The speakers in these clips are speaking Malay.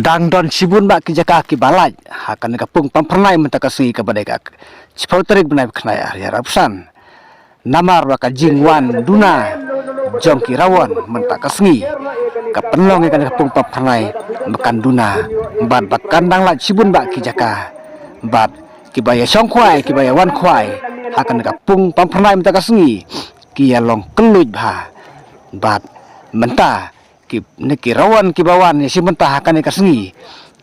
dang don sibun bak kijaka ki balaj hakan ka pung pampernai mentaka singi ka badeka cipau tarik benai khnai ya rapsan namar baka jingwan duna jongki rawon mentaka singi ka penlong ka pung pampernai makan duna bad bakan dang laj sibun bak kijaka bad kibaya songkwai kibaya wan kwai hakan ka pung pampernai mentaka singi ki long keluj bha bad menta ki neki rawan ki bawan si mentah akan ka sengi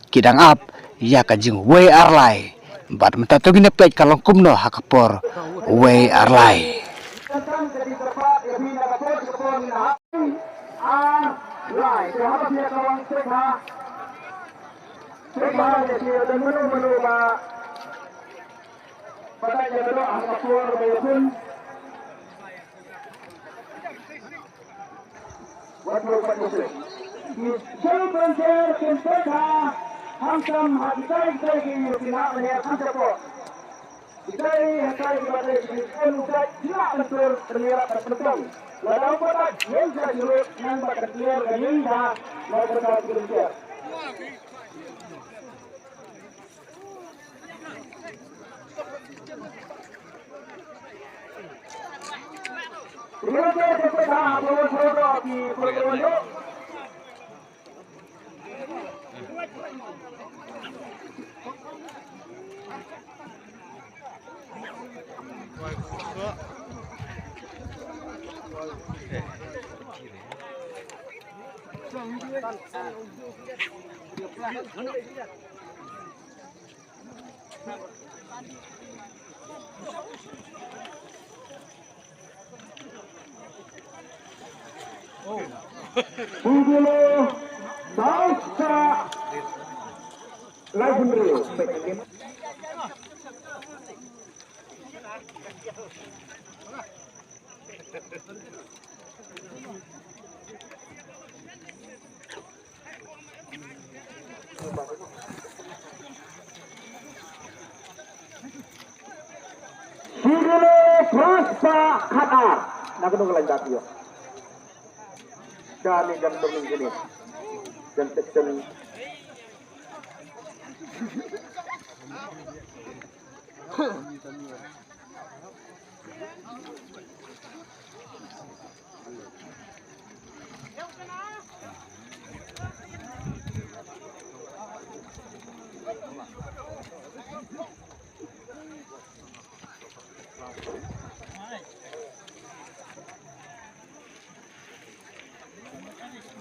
kidang ap ya ka jing we arlai bat menta to gine pej kalong kumno hakapor we arlai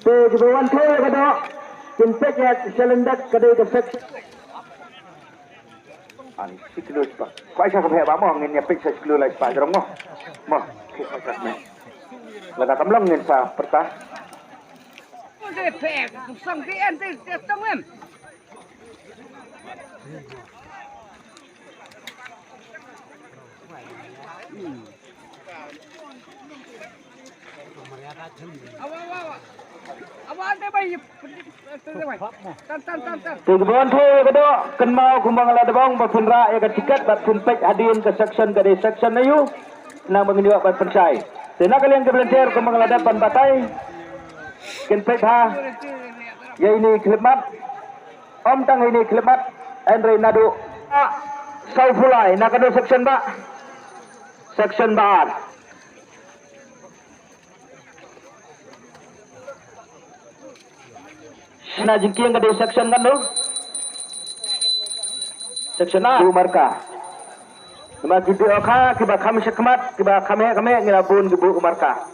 Kebuan tu kada kimpek ya selendak kada kepek ani siklu pa paisa ko he ba mo ngin ya pek siklu lai pa jero mo mo ke paisa me lada kamlang ngin sa perta de pek sang di ente tangem Kebuan tu kada kenmau kumbang lada bang bapunra ya tiket bat kimpek hadirin ke section dari section ayu nang mengini bat pensai sena kalian ke volunteer kumbang lada pan batai kimpek ha ya ini klimat om tang ini klimat Andre Nadu Saifulai nak ada section ba section bar na jingki yang ada section kan tu section A marka nama kita okha kiba kami sekmat kiba kami ngilabun kibu marka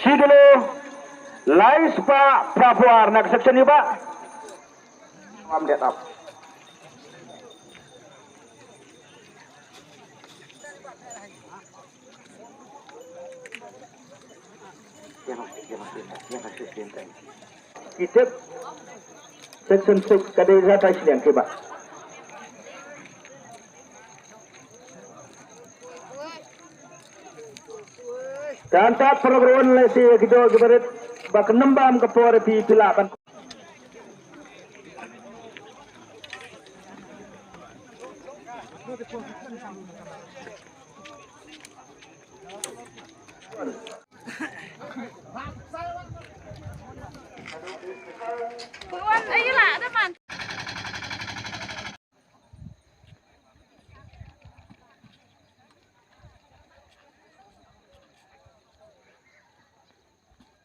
sidelo lais pa prapuar nak section ni ba am det up kita section 6 kada zata silang ke ba dan tak program lesi kita keberat bak nembam ke por pi pilapan Ayo lah, teman.